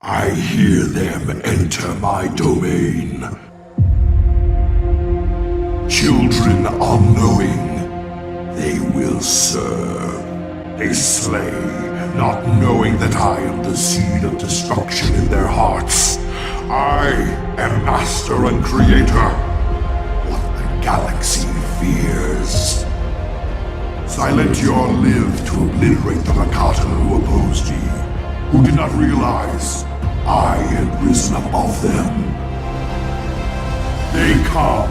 I hear them enter my domain. Children unknowing, they will serve. They slay, not knowing that I am the seed of destruction in their hearts. I am master and creator. What the galaxy fears. Silentior lived to obliterate the Rakatan who opposed me, who did not realize I had risen above them. They come,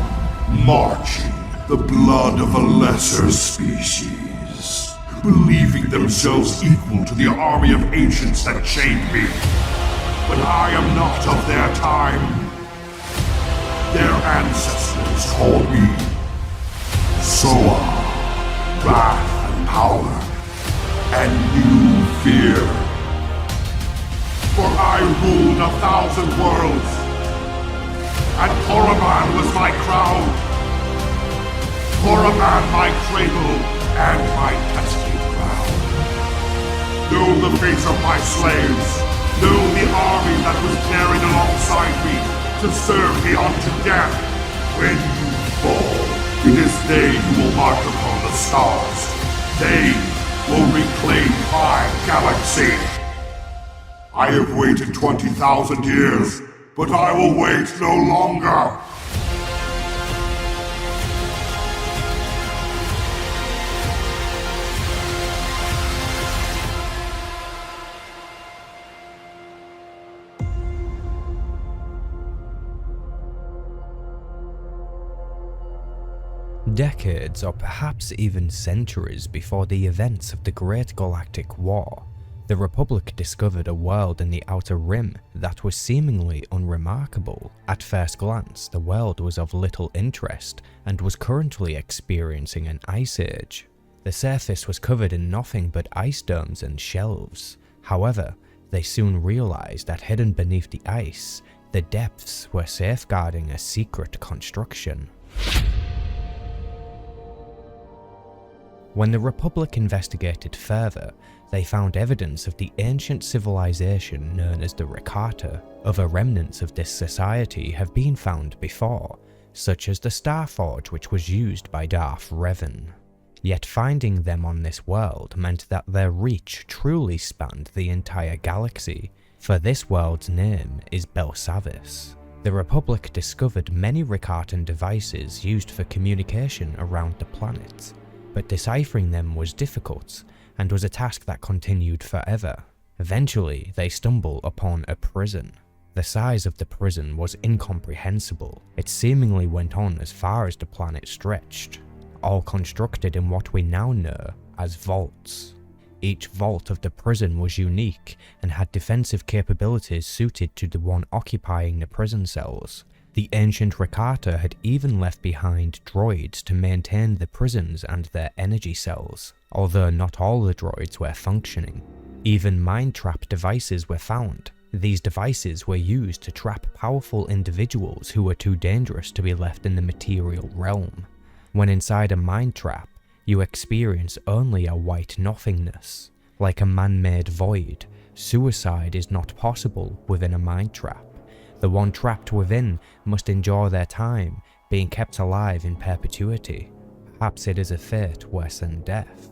marching the blood of a lesser species, believing themselves equal to the army of ancients that chained me. But I am not of their time. Their ancestors called me Soa, wrath and power, and new fear. For I ruled 1,000 worlds, and Korriban was my crown. Korriban my cradle, and my testing ground. Know the fates of my slaves, know the army that was carried alongside me to serve me unto death. When you fall, it is they who will march upon the stars. They will reclaim my galaxy. I have waited 20,000 years, but I will wait no longer. Decades or perhaps even centuries before the events of the Great Galactic War, the Republic discovered a world in the Outer Rim that was seemingly unremarkable. At first glance, the world was of little interest and was currently experiencing an ice age. The surface was covered in nothing but ice domes and shelves. However, they soon realized that hidden beneath the ice, the depths were safeguarding a secret construction. When the Republic investigated further, they found evidence of the ancient civilization known as the Rakatan. Other remnants of this society have been found before, such as the Starforge which was used by Darth Revan. Yet finding them on this world meant that their reach truly spanned the entire galaxy, for this world's name is Belsavis. The Republic discovered many Rakatan devices used for communication around the planet, but deciphering them was difficult and was a task that continued forever. Eventually, they stumble upon a prison. The size of the prison was incomprehensible. It seemingly went on as far as the planet stretched, all constructed in what we now know as vaults. Each vault of the prison was unique and had defensive capabilities suited to the one occupying the prison cells. The ancient Rakatan had even left behind droids to maintain the prisons and their energy cells, although not all the droids were functioning. Even mind trap devices were found. These devices were used to trap powerful individuals who were too dangerous to be left in the material realm. When inside a mind trap, you experience only a white nothingness. Like a man-made void, suicide is not possible within a mind trap. The one trapped within must endure their time, being kept alive in perpetuity. Perhaps it is a fate worse than death.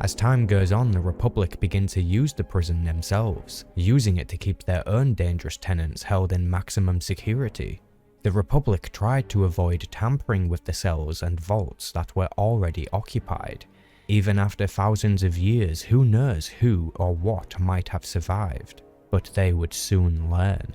As time goes on, the Republic begin to use the prison themselves, using it to keep their own dangerous tenants held in maximum security. The Republic tried to avoid tampering with the cells and vaults that were already occupied. Even after thousands of years, who knows who or what might have survived, but they would soon learn.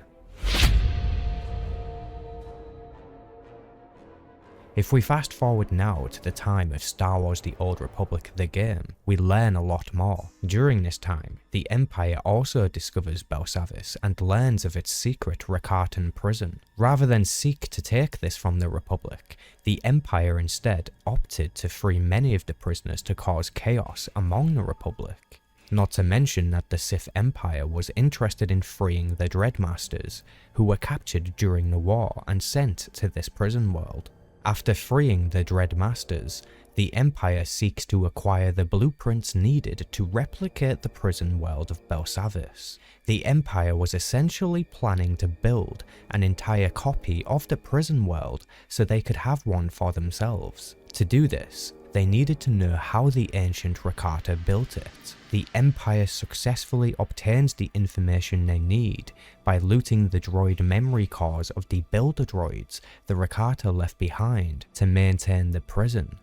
If we fast forward now to the time of Star Wars The Old Republic the game, we learn a lot more. During this time, the Empire also discovers Belsavis and learns of its secret Rakatan prison. Rather than seek to take this from the Republic, the Empire instead opted to free many of the prisoners to cause chaos among the Republic. Not to mention that the Sith Empire was interested in freeing the Dreadmasters, who were captured during the war and sent to this prison world. After freeing the Dreadmasters, The Empire seeks to acquire the blueprints needed to replicate the prison world of Belsavis. The Empire was essentially planning to build an entire copy of the prison world so they could have one for themselves. To do this, they needed to know how the ancient Rakata built it. The Empire successfully obtains the information they need by looting the droid memory cores of the builder droids the Rakata left behind to maintain the prison.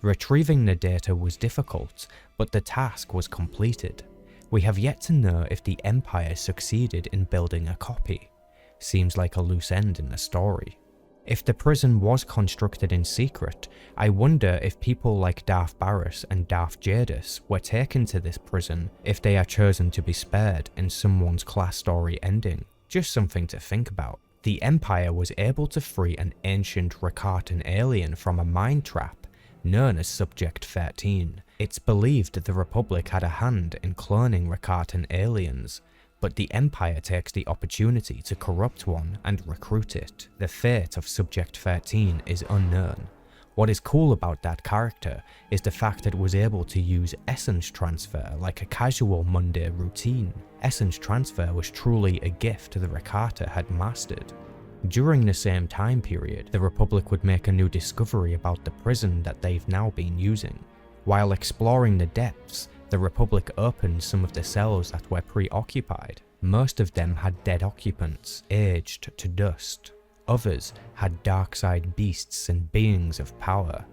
Retrieving the data was difficult, but the task was completed. We have yet to know if the Empire succeeded in building a copy. Seems like a loose end in the story. If the prison was constructed in secret, I wonder if people like Darth Barris and Darth Jadis were taken to this prison if they are chosen to be spared in someone's class story ending. Just something to think about. The Empire was able to free an ancient Rakatan alien from a mind trap known as Subject 13. It's believed the Republic had a hand in cloning Rakatan aliens, but the Empire takes the opportunity to corrupt one and recruit it. The fate of Subject 13 is unknown. What is cool about that character is the fact that it was able to use essence transfer like a casual Monday routine. Essence transfer was truly a gift the Rakata had mastered. During the same time period, the Republic would make a new discovery about the prison that they've now been using. While exploring the depths, the Republic opened some of the cells that were preoccupied. Most of them had dead occupants, aged to dust. Others had dark side beasts and beings of power.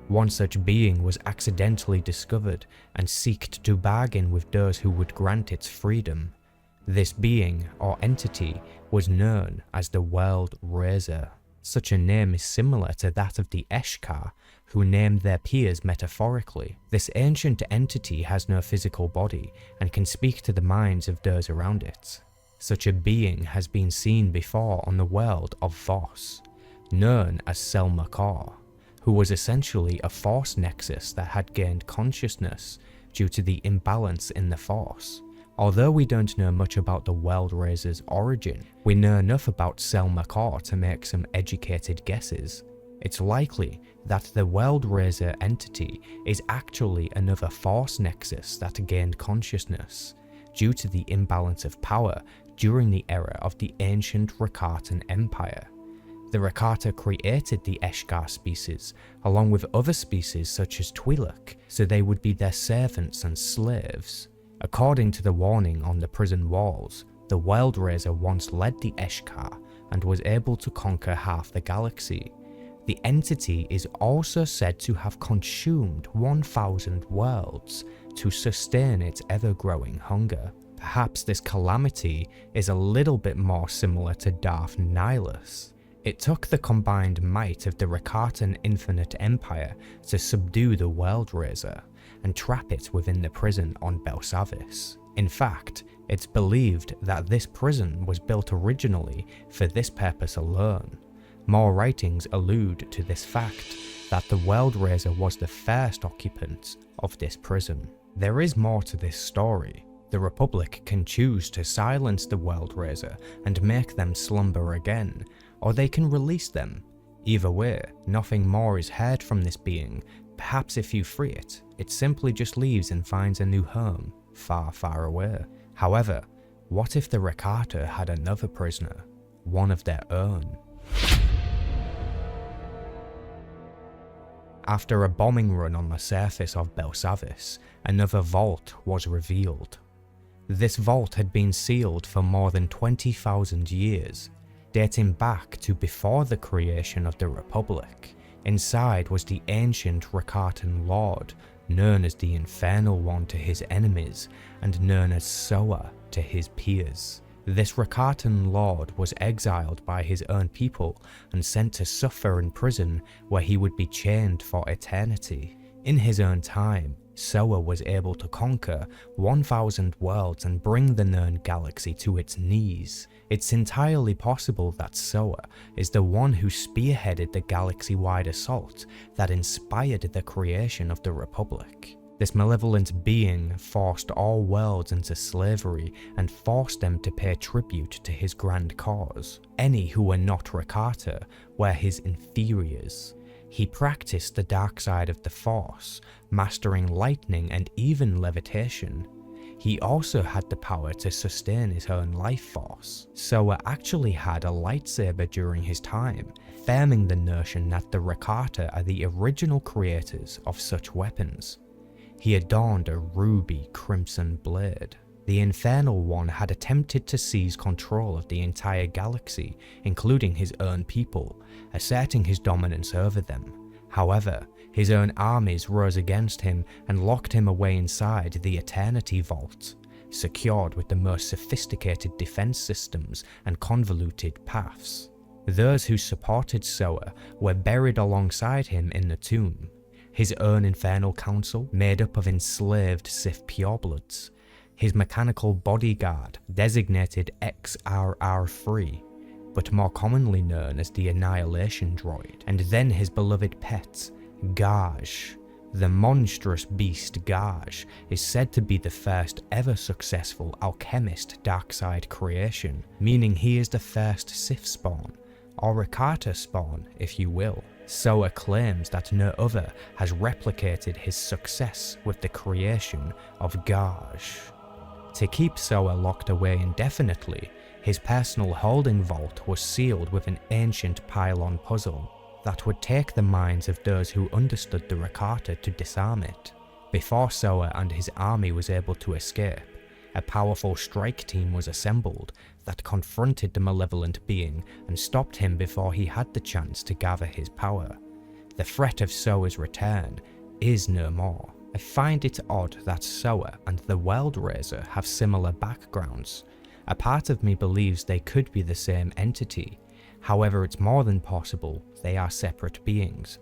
One such being was accidentally discovered and sought to bargain with those who would grant its freedom. This being, or entity, was known as the World Razer. Such a name is similar to that of the Eshkar, who named their peers metaphorically. This ancient entity has no physical body and can speak to the minds of those around it. Such a being has been seen before on the world of Voss, known as Selma Kor, who was essentially a Force nexus that had gained consciousness due to the imbalance in the Force. Although we don't know much about the World Razer's origin, we know enough about Selma Kor to make some educated guesses. It's likely that the World Razer entity is actually another Force nexus that gained consciousness due to the imbalance of power during the era of the ancient Rakatan Empire. The Rakata created the Eshkar species along with other species such as Twi'lek, so they would be their servants and slaves. According to the warning on the prison walls, the World Razer once led the Eshkar and was able to conquer half the galaxy. The entity is also said to have consumed 1,000 worlds to sustain its ever-growing hunger. Perhaps this calamity is a little bit more similar to Darth Nihilus. It took the combined might of the Rakatan Infinite Empire to subdue the World Razer and trap it within the prison on Belsavis. In fact, it's believed that this prison was built originally for this purpose alone. More writings allude to this fact, that the World Razer was the first occupant of this prison. There is more to this story. The Republic can choose to silence the World Razer and make them slumber again, or they can release them. Either way, nothing more is heard from this being. Perhaps if you free it, it simply just leaves and finds a new home, far, far away. However, what if the Rakata had another prisoner, one of their own? After a bombing run on the surface of Belsavis, another vault was revealed. This vault had been sealed for more than 20,000 years, dating back to before the creation of the Republic. Inside was the ancient Rakatan Lord, known as the Infernal One to his enemies, and known as Soa to his peers. This Rakatan Lord was exiled by his own people and sent to suffer in prison, where he would be chained for eternity. In his own time, Soa was able to conquer 1,000 worlds and bring the known galaxy to its knees. It's entirely possible that Soa is the one who spearheaded the galaxy-wide assault that inspired the creation of the Republic. This malevolent being forced all worlds into slavery and forced them to pay tribute to his grand cause. Any who were not Rakata were his inferiors. He practiced the dark side of the Force, mastering lightning and even levitation. He also had the power to sustain his own life force. Soa actually had a lightsaber during his time, affirming the notion that the Rakatan are the original creators of such weapons. He adorned a ruby crimson blade. The Infernal One had attempted to seize control of the entire galaxy, including his own people, asserting his dominance over them. However, his own armies rose against him and locked him away inside the Eternity Vault, secured with the most sophisticated defense systems and convoluted paths. Those who supported Soa were buried alongside him in the tomb. His own Infernal Council, made up of enslaved Sith purebloods, his mechanical bodyguard, designated XRR-3, but more commonly known as the Annihilation Droid, and then his beloved pet, Gage. The monstrous beast Gage is said to be the first ever successful alchemist darkside creation, meaning he is the first Sith spawn, or Rakatan spawn if you will. Soa claims that no other has replicated his success with the creation of Gage. To keep Soa locked away indefinitely, his personal holding vault was sealed with an ancient pylon puzzle that would take the minds of those who understood the Rakatan to disarm it. Before Soa and his army was able to escape, a powerful strike team was assembled that confronted the malevolent being and stopped him before he had the chance to gather his power. The threat of Soa's return is no more. I find it odd that Soa and the World Razer have similar backgrounds. A part of me believes they could be the same entity, however it's more than possible they are separate beings.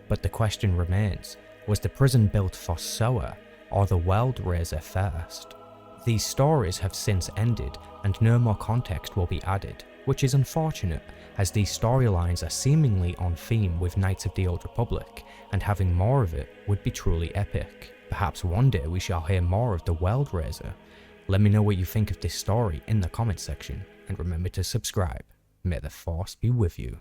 But the question remains, was the prison built for Soa or the World Razer first? These stories have since ended and no more context will be added, which is unfortunate as these storylines are seemingly on theme with Knights of the Old Republic, and having more of it would be truly epic. Perhaps one day we shall hear more of the World Razer. Let me know what you think of this story in the comment section, and remember to subscribe. May the Force be with you.